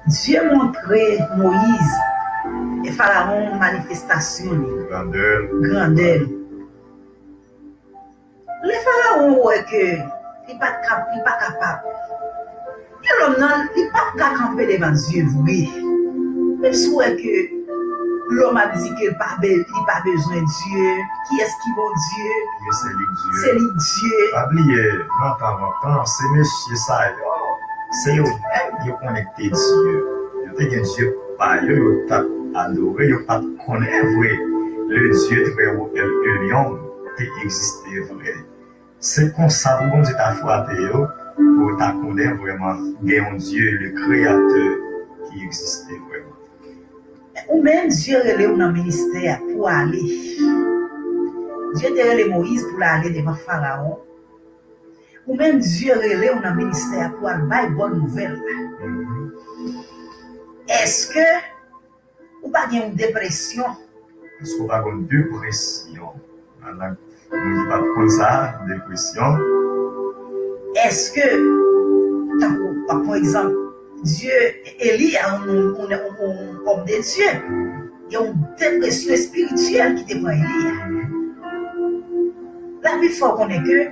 Dieu montrait Moïse et Pharaon manifestation. Grandeur. Le Pharaon ouais que il pas capable. Et l'homme non, il pas capable camper devant Dieu vrai. Même si ouais que l'homme a dit qu'il n'a pas besoin de Dieu. Qui est-ce qui bon Dieu? C'est lui Dieu. Pas oublier, non, c'est monsieur ça. C'est eux qui ont connecté Dieu. Ils ont Dieu pas, ils ont adoré, ils ont pas connaître vrai. Le Dieu très haut, le lion qui existait vrai. C'est comme ça que bon Dieu t'a frappé pour t'a connaître vraiment. Il y a un Dieu, le créateur qui existait vraiment. Ou même Dieu relève dans le ministère pour aller. Dieu relève Moïse pour aller devant Pharaon. Ou même Dieu relève dans le ministère pour aller faire bonne nouvelle. Est-ce que ou pas une dépression? Est-ce qu'on va avoir une dépression? On ne dit pas comme ça, dépression. Est-ce que, par exemple, Dieu, Élie a un homme de Dieu. Il y a une dépression spirituelle qui dépend Élie. La vie faut qu'on ait que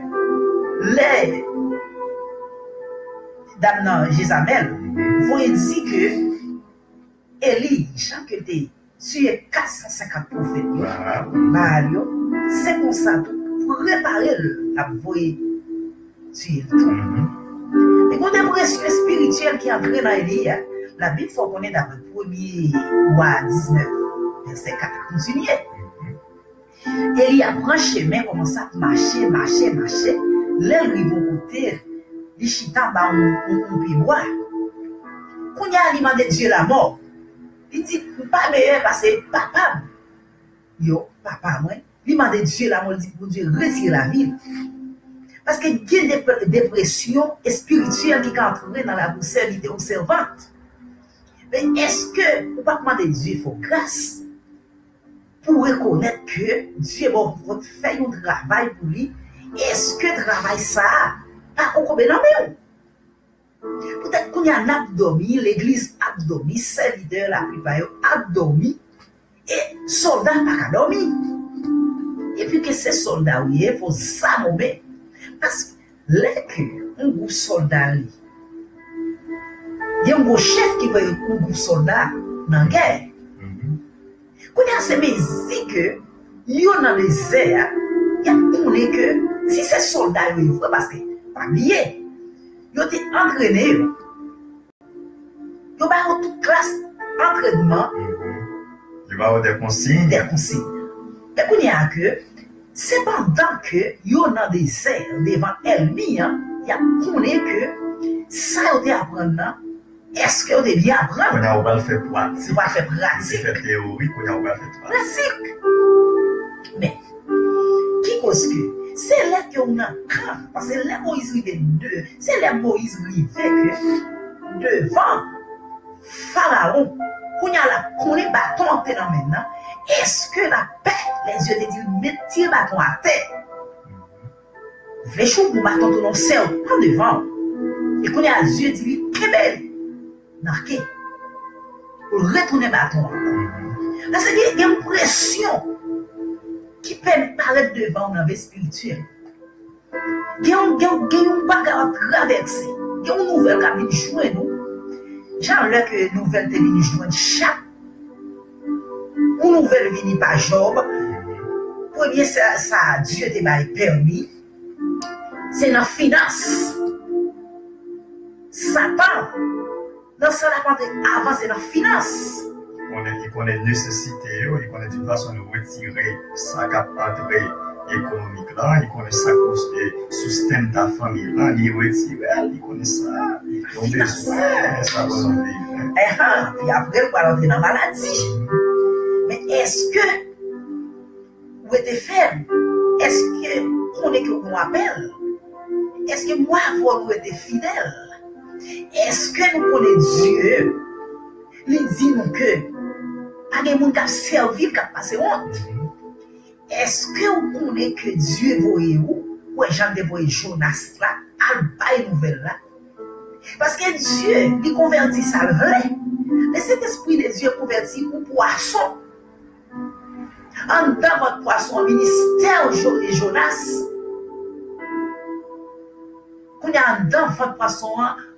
les dames Jézabel vont dire que Élie, chaque été, tué 450 prophètes. C'est comme ça pour réparer la voie tuer tout. Et quand dépression spirituelle qui entre dans Élie, la Bible faut qu'on ait dans le 1er roi 19, verset 4, continuer. Élie apprend chemin, commence à marcher. Là, lui, vont côté, les chita, on peut boire. Quand il y a alimenté Dieu la mort, il dit, pas meilleur parce que papa, papa, moi, il m'a dit Dieu la mort, il dit, pour Dieu, retire la vie. Parce qu'il y a des dépressions spirituelles qui sont entrées dans la boussole de servante. Mais est-ce que, vous ne pouvez pas demander Dieu, il faut grâce pour reconnaître que Dieu va faire un travail pour lui? Est-ce que le travail ça a encore bien nommé? Peut-être qu'on y a un abdomen, l'église abdomen, serviteur la plupart abdomen, et soldats pas dormir. Et puis que ces soldats, il faut s'amommer. Parce que les que un groupe soldat, il y a un gros chef qui veut un groupe soldat dans la guerre. Quand il y a ces messieurs que, il y a dans les airs, il y a tourné que si ces soldats, ils vont parce que, pas bien, ils ont été entraînés. Ils ont eu toute classe d'entraînement. Ils vont avoir des consignes. Mais quand il y a que, c'est pendant que ils ont dans des airs devant l'ennemi, il y a tourné que ça a été apprendre. Est-ce qu'on est bien apprendre? On va le faire pratique. On va faire pratique. On va faire théorie, on va faire pratique. Mais, qui cause que c'est là qu'on a craint, parce que là Moïse rive deux, c'est là Moïse rive que devant Pharaon, qu'on a la qu'on est bâton en terre maintenant, est-ce que la paix, les yeux te disent, mettez bâton à terre? Fléchou pour bâton tout non serre en devant. Et qu'on a les yeux dit, très belle. Marqué pour retourner bâton. Parce qu'il y a une pression qui peut paraître devant dans la vie spirituelle. Il y a une bagarre à traverser. Il y a une nouvelle qui vient joindre nous. J'en ai que nouvelle qui vient joindre chaque. Une nouvelle vient par Job. Premier, ça Dieu t'a permis. C'est dans la finance. Satan. Dans ça, la avancer dans la finance. Il connaît nécessité, il connaît une façon de retirer sa capacité économique là, il connaît sa soutient ta famille là, il retire, il connaît ça, il a besoin, ça va en vivre. Puis après, il va rentrer dans la maladie. Mais est-ce que vous êtes ferme? Est-ce que on est que vous m'appelle? Est-ce que moi, vous êtes fidèle? Est-ce que nous connaissons Dieu? Il dit nous que pas de monde qui a servi, qui a passé honte. Est-ce que vous connaissez que Dieu voyait où? Ou Jean de voyer Jonas là, à la nouvelle là? Parce que Dieu, il convertit ça le vrai. Le Saint-Esprit de Dieu convertit au poisson. En dans votre poisson, ministère Jonas. Quand il y a dans votre poisson,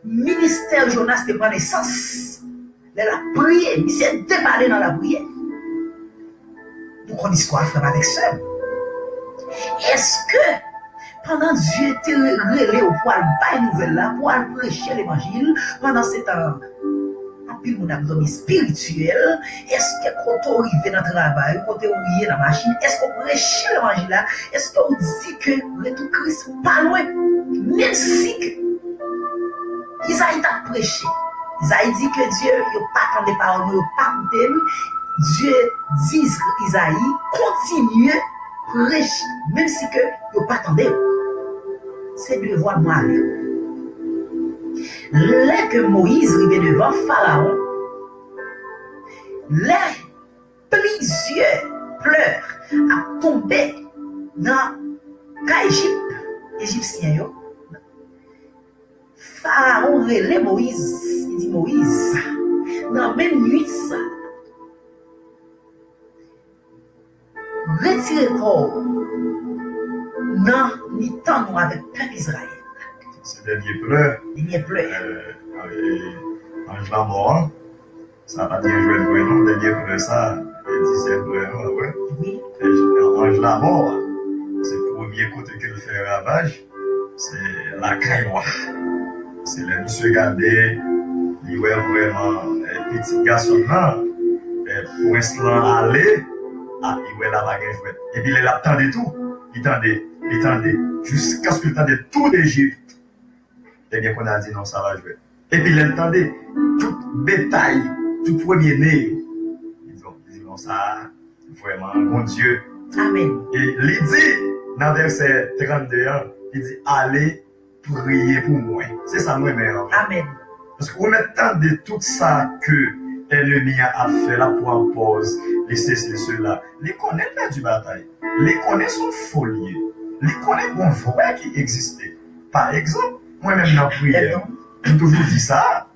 ministère Jonas te prend naissance. Il a prié, il s'est déballé dans la prière. Donc on histoire frère avec ça. Est-ce que pendant Dieu était relé au poil bas nouvelle là pour aller prêcher l'évangile pendant ce temps? Puis mon abdomen spirituel, est-ce que quand on arrive dans le travail, quand on est dans la machine, est-ce qu'on prêche l'évangile là? Est-ce qu'on dit que le tout Christ pas loin? Même si Isaïe t'a prêché, Isaïe dit que Dieu n'a pas entendu paroles, il n'a pas écouté. Dieu dit Isaïe, continue à prêcher, même si que il n'a pas entendu. C'est de voir moi. Là que Moïse arrivait devant Pharaon, là, plusieurs pleurs a tombé dans l'Égypte, égyptien. Pharaon relève Moïse. Il dit Moïse, dans la même nuit, ça, retirez-vous dans le temps avec le peuple d'Israël. C'est dernier pleur. Dernier pleur. Ange la mort, ça n'a pas bien joué le nom, dernier pleur, ça, le 10e pleur, ouais. Oui. Ange la mort, c'est le premier côté qu'il fait ravage, c'est la cailloie. C'est le monsieur gardé, il voit vraiment petit garçon là, pour l'instant aller, il voit la baguette jouette. Et puis il attendait tout, il attendait, jusqu'à ce qu'il attendait tout d'Égypte. Et bien qu'on a dit non, ça va jouer. Et puis il attendait toute bétail, tout premier-né. Ils disent non, ça, vraiment, mon Dieu. Amen. Et il dit, dans verset 32, il dit, allez prier pour moi. C'est ça, moi, mais. Amen. Parce qu'on attend de tout ça que l'ennemi a fait là pour en pause, les ceci, ceux-là. Les connaît pas du bataille. Les connaît son folie. Les connaît bon vrai qui existait. Par exemple, moi-même dans la prière, j'ai toujours dit ça.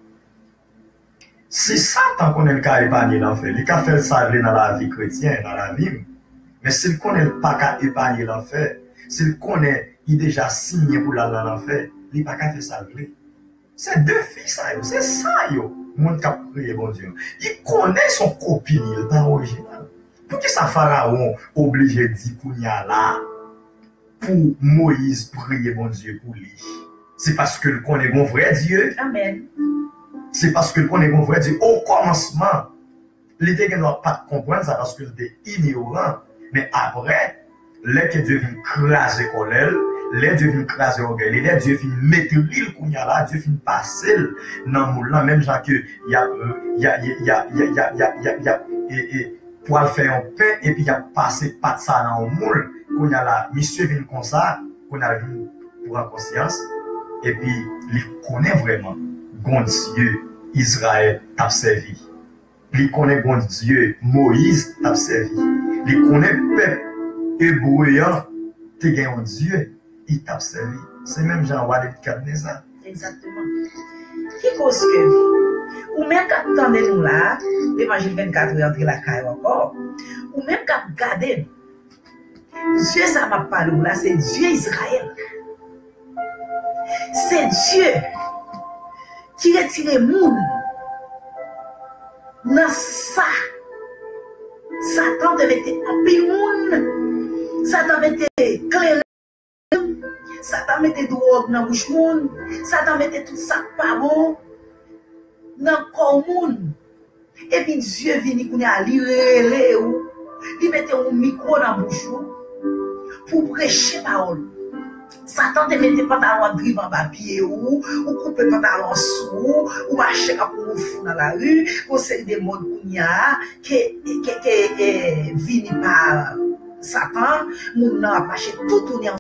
Si Satan connaît le cas épargné l'enfer, il a fait ça dans la vie chrétienne, dans la vie. Mais s'il connaît pas qu'à épargner l'enfer, s'il connaît, il est déjà signé pour aller dans l'enfer, il n'a pas qu'à faire ça. C'est deux filles, ça, c'est ça, yo. Mon qui a prié, bon Dieu. Il connaît son copine, il n'est pas original. Pourquoi ça Pharaon obligé de dire qu'il y a là pour Moïse prier, bon Dieu, pour lui? C'est parce que le connaît bon vrai Dieu. Amen. C'est parce que le connaît bon vrai Dieu. Au commencement, l'idée ne doit pas comprendre ça parce qu'il était ignorant. Mais après, les que Dieu vient craser colère, les Dieu vient craser orgueil, les Dieu vient mettre l'île qu'on y a là, Dieu vient passer dans le moule là, même genre que il y a pour faire un pain et puis il y a passé pas de ça dans le moule qu'on y a là, monsieur vient comme ça, qu'on a vu pour en conscience et puis il connaît vraiment bon Dieu Israël t'a servi. Il connaît bon Dieu Moïse t'a servi. Il connaît peuple hébreu te gagne un Dieu, il t'a servi. C'est même Jean-Roi de Cadneza. Exactement. Qui cause que, ou même quand attendez nous là, l'évangile 24 est entré la caille encore, ou même quand regardez, Dieu ça m'a parlé là, c'est Dieu Israël. C'est Dieu qui retire le monde dans ça. Satan devait être en pile monde. Satan devait être clair. Satan mettait drogue dans la bouche monde. Satan mettait tout ça pas bon dans le corps monde. Et puis Dieu vient qu'on a lire ou il mettait un micro dans la bouche pour prêcher parole. Satan te mettait pantalon gris en papier ou couper pantalon sous ou marcher pour fou dans la rue, conseil des modes qui viennent par Satan, mon a marché tout tourner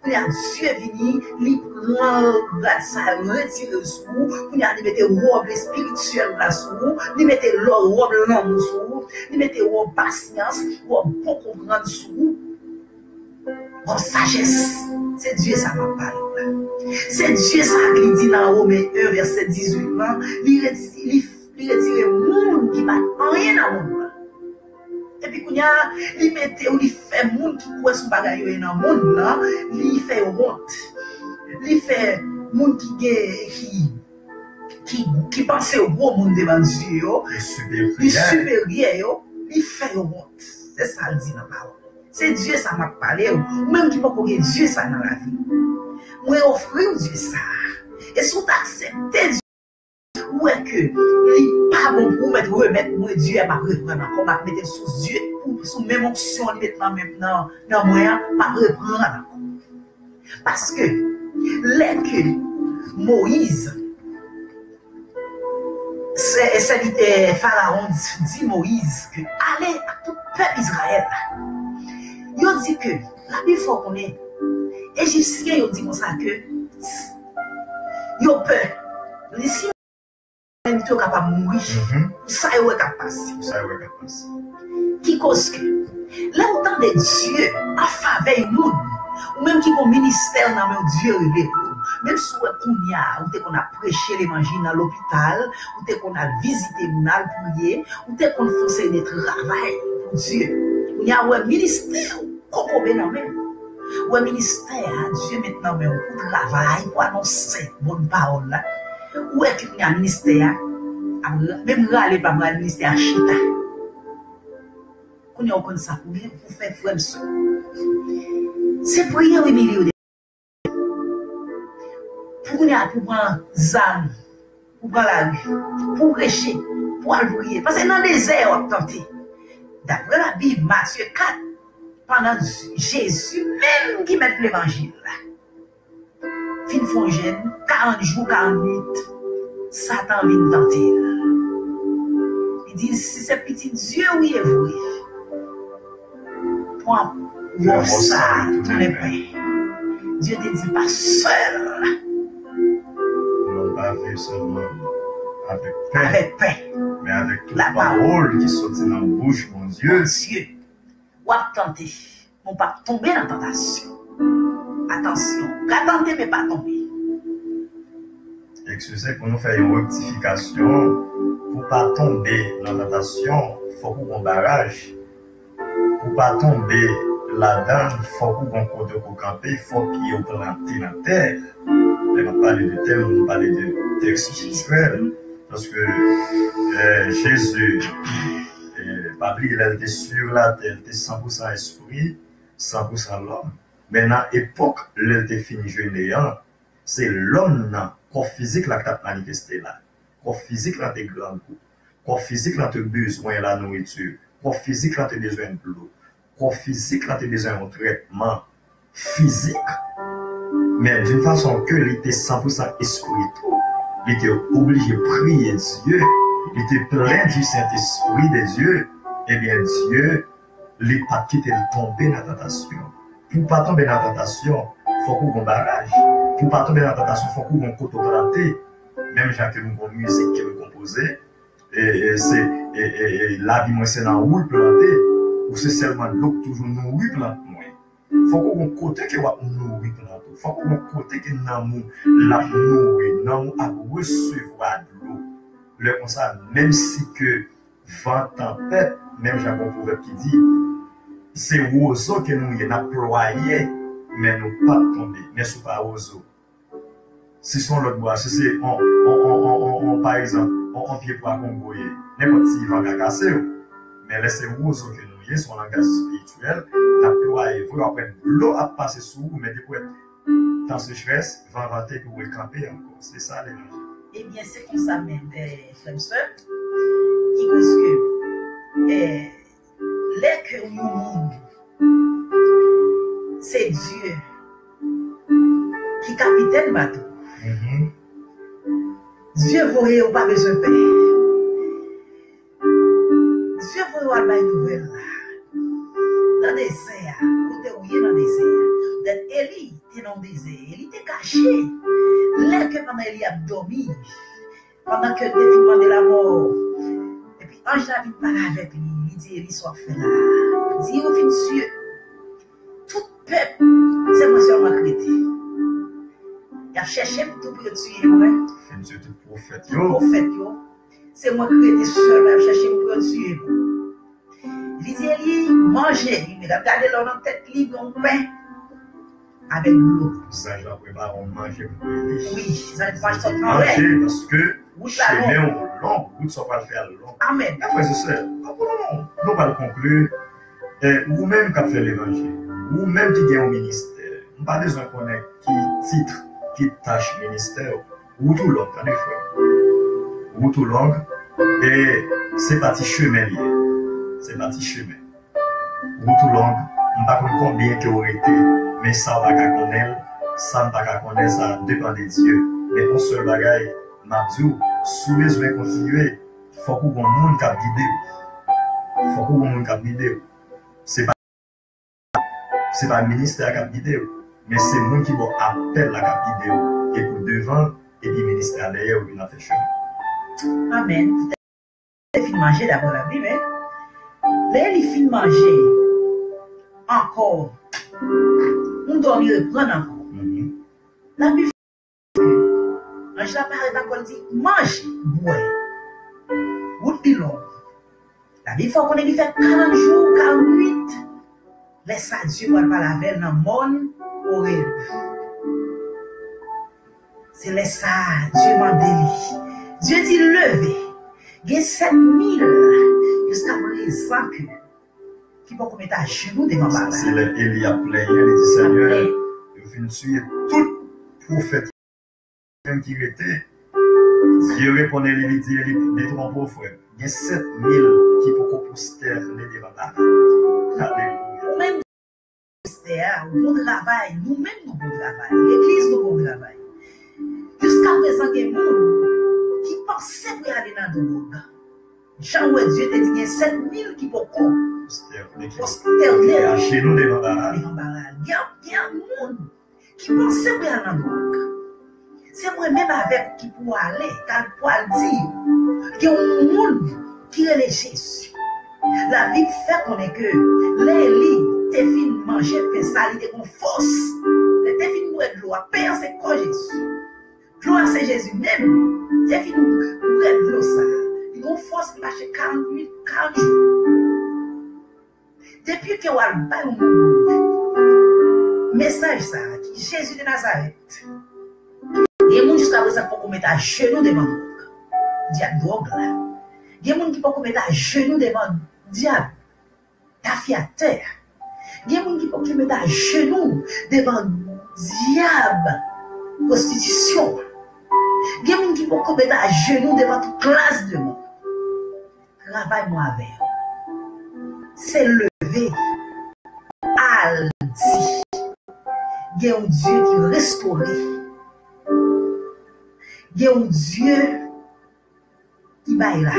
Dieu vini, li prend ça, retire sous, il mette robe spirituelle là sous, il mette robe langue sous, il mette robe patience, robe pour comprendre sous, robe sagesse. C'est Dieu ça m'a parlé. C'est Dieu ça qui dit dans Romains 1 verset 18 là, il il retire le monde qui bat rien dans le monde. Et puis, quand il mette ou il fait le monde qui croit son bagage dans le monde, là, il fait honte. Il fait le monde qui pense au gros monde devant Dieu, il supérieur, il fait honte. C'est ça le dit dans la parole. C'est Dieu ça m'a parlé, ou même qui peut connaître Dieu ça dans la vie. Moi, offrir Dieu ça. Et si vous acceptez Dieu, ou est que il n'est pas bon pour remettre moi Dieu à ma reprendre, comme à mettre sous Dieu, sous même option, mettre maintenant dans moi, pas reprendre. Parce que, là que Moïse, Pharaon dit Moïse que allez à tout le peuple Israël. Il dit que la Bible faut qu'on est Égyptien, il dit comme ça que il a peur. Les si on est capable de mourir, ça est capable de passer. Qui cause que là où tant de Dieu en faveur de nous, ou même qui ont ministère dans le Dieu révélé. Même si on a prêché l'évangile dans l'hôpital, ou on a visité le prier, ou on a fait des travail pour Dieu. On a un ministère, ou un ministère, Dieu maintenant, pour travail, pour annoncer bonne parole. Ou est-ce qu'il y a un ministère, même râler par le ministère Chita. Qu'on a comme ça pour faire frère. C'est prier au milieu. Pour prendre zam, pour prendre la rue, pour prêcher, pour aller prier. Parce que dans le désert, on a tenté. D'après la Bible, Matthieu 4, pendant Jésus, même qui met l'évangile là, fin font jeune, 40 jours, 40 minutes, Satan vient tenter. Il dit, si c'est petit Dieu, oui, est vrai. Prends voir ça, ton épée. Dieu te dit pas seul. Pas avec seulement avec paix, mais avec toute la parole qui sortit dans la bouche, mon Dieu. Dieu, ou à tenter, on pas tomber dans la tentation. Attention, qu'à tenter, mais pas tomber. Excusez pour nous faire une rectification. Pour ne pas tomber dans la tentation, il faut qu'on barrage. Pour ne pas tomber là-dedans, il faut qu'on côté pour camper, il faut qu'il y ait planté dans la terre. On va parler de terre, on va parler de terre spirituelle. Parce que Jésus, il était sur la terre, il était 100% esprit, 100% l'homme. Mais dans l'époque, il était fini néant, c'est l'homme, le corps physique, qui a manifesté là. Le corps physique, là, est grand. Le corps physique, là, a besoin de la nourriture. Le corps physique, là, a besoin de l'eau. Le corps physique, là, a besoin d'un traitement physique. Mais d'une façon que il était 100% esprit, il était obligé de prier Dieu, il était plein du Saint-Esprit de Dieu, et bien Dieu, il n'a pas quitté de tomber dans la tentation. Pour ne pas tomber dans la tentation, il faut qu'on ait un barrage. Pour ne pas tomber dans la tentation, il faut qu'on ait un côté planté. Même Jacques, nous avons une musique qui est composée, et la vie, moi, c'est dans le roule planté, ou c'est seulement l'eau toujours nous oui planté. Il faut qu'on ait un côté qui va nous oui planté. Il faut qu'on ait un côté qui la nourrit, à recevoir de l'eau. Le comme ça, même si que vent tempête, même j'ai un proverbe qui dit, c'est oiseau que nous y avons ployé, mais nous pas tomber, mais ce n'est pas oiseau. Si son l'autre bois, si c'est par exemple, on pied pour accompagner, n'importe qui va casser, mais laissez oiseau que nous y avons, son langage spirituel, la ployé, vous après l'eau a passé sous vous, mais depuis dans ce stress, va vanter pour vous camper encore. C'est ça l'énergie. Eh bien, c'est comme ça même, frères et sœurs, qui cause que les que nous monde, c'est Dieu qui capitaine bateau. Dieu voyait ou pas besoin de paix. Dieu voyait ou pas de nouvelles là. Dans le désert, côté où il est dans le désert. Élie était dans le désert, Élie était caché. Là que pendant Élie a dormi, pendant que le défilement de la mort, et puis ange David parle avec lui, il dit Élie soit fait là. Il dit au fin de Dieu, tout peuple, c'est moi seulement chrétien. Il a cherché pour tout pour tuer moi. Fin de Dieu, tout prophète. Tout prophète, c'est moi qui étais seul à chercher pour tuer. Il dit, il manger, il a gardé dans tête, il a pain avec l'eau. Ça, je prépare, on mange pour lui. Oui, ça ne va pas sortir. Manger parce que chemin au long, route ça va le faire long. Amen. Après, c'est ça. Nous allons conclure. Vous-même qui fait l'évangile, vous-même qui avez un ministère, nous n'avons pas besoin de connaître qui titre, qui tâche ministère, ou tout l'autre, en effet. Ou tout l'autre, et c'est parti chemin lié. C'est parti chemin. Ou tout l'autre, nous ne savons pas combien qui aurait été, mais ça on ne va pas connaître, ça ne va pas connaître, ça dépend de Dieu. Mais un seul bagage, Mabdou, sous besoin de continuer, il faut que le monde qui a guidé. Il faut que le monde qui a guidé. C'est pas le ministère qui a guidé, mais c'est le monde qui va appeler la cap guidé. Et pour devant, et puis le ministère derrière, il a fait chemin. Amen. Il fin manger d'abord la Bible. Là, il fin manger encore. On doit lui reprendre encore. La Bible dit, la parole dit, mange, bois. Ou de long. La Bible faut qu'on ait fait 40 jours, 48. Laisse ça Dieu pour pas la veille dans le monde au réel. C'est laisse ça Dieu m'a délié. Dieu dit lever. Il y a 7000 jusqu'à les 100 qui vont mettre à genoux devant la C'est Élie a plaigné, il dit Seigneur, je viens tuer tout prophète qui était. Dieu répondait, il dit, les trois pauvres frères. Il y a 7000 qui peuvent prosterner devant la. Alléluia. Même bon travail, nous-mêmes nous bon travail, l'église nous bon travail. Jusqu'à présent, il y a des gens qui pensaient pour aller dans le drogue. Jean où Dieu te dit, il y a 7000 qui peuvent prosterner chez nous devant la. Il y a des gens qui pensaient pour aller dans le drogue. C'est moi-même avec qui pour aller, car pour dire qu'il y a un monde qui est Jésus. La Bible fait qu'on est que les t'es fin manger pain salé, t'es con force. T'es fin boire de l'eau, pain c'est quoi Jésus. L'eau c'est Jésus même. T'es fin boire de l'eau ça. Ils ont force de marcher 48, 40 jours. Depuis que on a pas un message ça, qui Jésus de Nazareth. Il y a des gens jusqu'à présent qui peuvent mettre à genoux devant le diable drogue là. Il y a des gens qui peuvent mettre à genoux devant le diable d'affiateur. Il y a des gens qui peuvent mettre à genoux devant le diable prostitution. Il y a des gens qui peuvent mettre à genoux devant toute classe de monde. Travaille-moi avec eux. C'est lever. Al dit. Il y a un Dieu qui restaure. Il y a un Dieu qui baille la vie.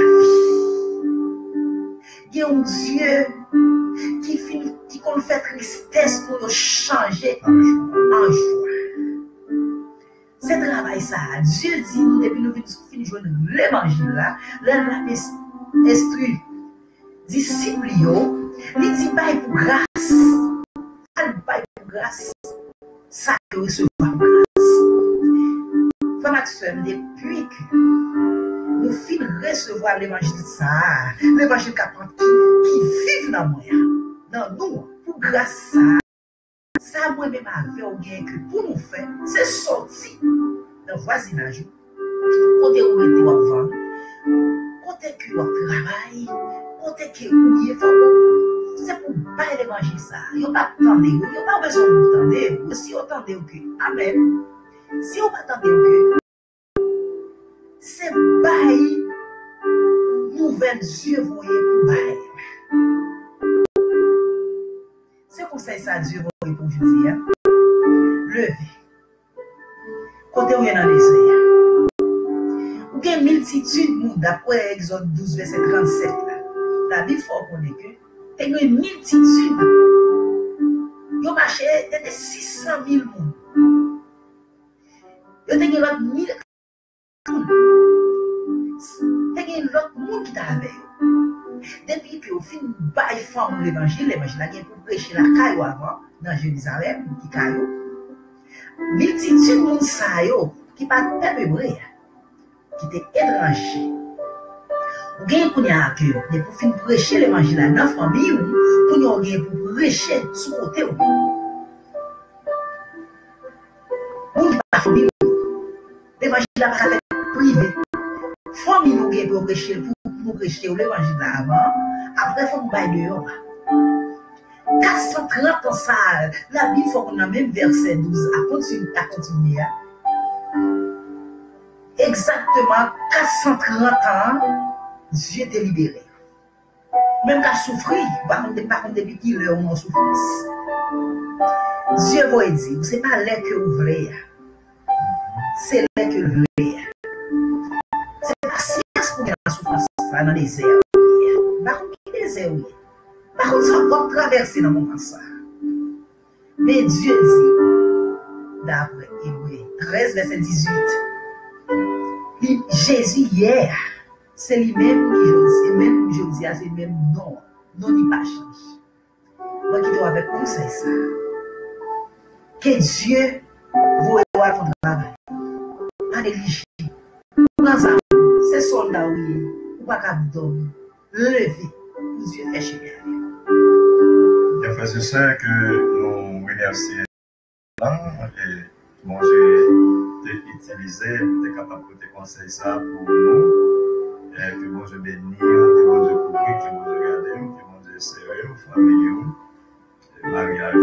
Il y a un Dieu qui compte faire tristesse pour nous changer en joie. C'est travail ça. Dieu dit nous depuis nous finissons jouer l'évangile là, l'esprit disciple il dit baille pour grâce. Elle baille pour grâce. Ça que recevoir grâce. Depuis que nous finissons recevoir l'évangile l'évangile qui vit dans moi, dans nous, pour grâce ça moi-même avec au bien que pour nous faire, c'est sortir dans le voisinage, côté où on était avant, côté que on travaille, côté que on c'est pour bailler l'évangile ça. Il n'y a pas attendre, il n'y a pas besoin d'attendre. Si on attend que, amen. Si on attend que, c'est bail nouvelles yeux voyez pour bail. C'est pour ça Dieu voyez pour vous dire. Levez. Côté où il y a dans les désert. Ou bien multitude, d'après Exode 12, verset 37. La Bible faut qu'on ait que. Il y a une multitude. Il y a marché, il y a 600 000 personnes. Il y a l'autre 1000. Il y a l'autre monde qui t'a avec. Depuis que au fin bail femme l'évangile a pour prêcher la caillou avant, dans Jérusalem, qui caillou. Multitude de monde qui pas même hébreu, qui était étranger, Ou gagne qu'on y a que pour fin prêcher l'évangile à la famille ou pour nous gagne pour prêcher sous côté ou pas famille l'évangile là pas fait privé famille nous gagne pour prêcher l'évangile là avant après faut bailler dehors 430 ans ça la Bible faut qu'on a même verset 12 à continuer exactement 430 ans Dieu t'a libéré. Même qu'à souffrir, par contre, depuis qu'il est en souffrance. Dieu va dire, ce n'est pas là que vous voulez. C'est là que vous voulez. C'est pas si pour la souffrance dans les désert. Par contre, qui désert? Par contre, ça va traverser dans le moment ça. Mais Dieu dit, d'après Hébreux 13, verset 18, Jésus hier, c'est lui-même qui dit, même je dis, c'est même non, il pas changé. Moi qui dois avec conseil ça. Que Dieu vous aide son travail. Pas négliger. C'est soldat oui, ou pas capable dormir. Levez, Dieu fait chez lui. Bien, frères et sœurs, que nous remercions et mon Dieu utilisé, tu es capable de conseiller ça pour nous. Que bon Dieu bénisse, que bon Dieu couvre, que bon Dieu garde, que bon Dieu serre, famille, mariage,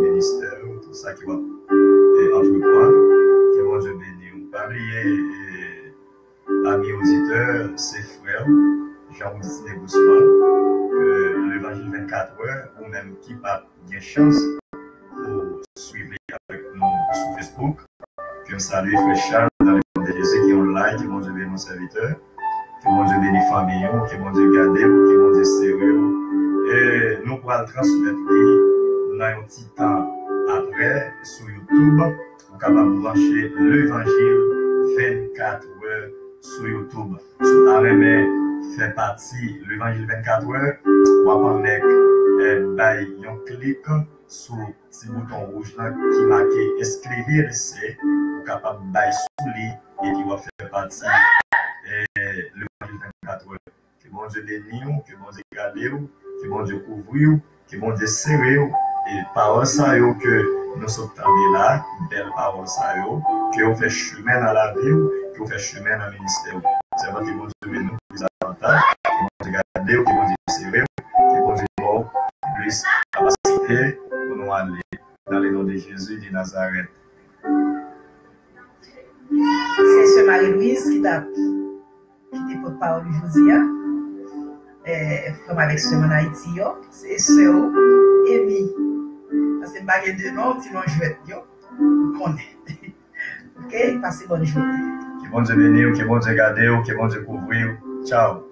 ministère, tout ça qui va entreprendre. Que bon Dieu bénisse. Pas oublier, amis auditeurs, ses frères, Jean-Baptiste Guzman, que l'évangile 24 heures, ou même qui n'a bien chance pour suivre avec nous sur Facebook. Que je salue frère Charles dans le nom de Jésus qui est online, que bon Dieu bénisse nos serviteurs. Que mon Dieu bénisse la famille, que mon Dieu garde, que mon Dieu serre. Et nous pourrons transmettre dans un petit temps après sur YouTube. Vous capable de brancher l'évangile 24 heures sur YouTube. Si vous avez fait partie de l'évangile 24 heures, vous pouvez faire un clic sur le petit bouton rouge là, qui marque inscrire ici. Vous capable de faire sous lui et qui va faire partie. Le 24 heures. Que bon Dieu bénisse, que bon Dieu garde, que bon Dieu couvre, que bon Dieu serre, et paroles ça que nous sommes là, belles paroles ça que vous faites chemin dans la vie, que vous faites chemin dans le ministère. C'est vrai que bon Dieu bénisse plus avantages, que bon Dieu garde, que bon Dieu serre, que bon Dieu donne plus capacité pour nous aller dans le nom de Jésus de Nazareth. C'est ce Marie-Louise qui t'a porte-parole aujourd'hui. Comme avec ce en Haïti, c'est sœur Amy. Parce que baguette de nom, tu l'as joué, on connaît. Ok, passez bonne journée. Que bon Dieu bénisse, que bon Dieu garde, que bon Dieu couvre. Ciao.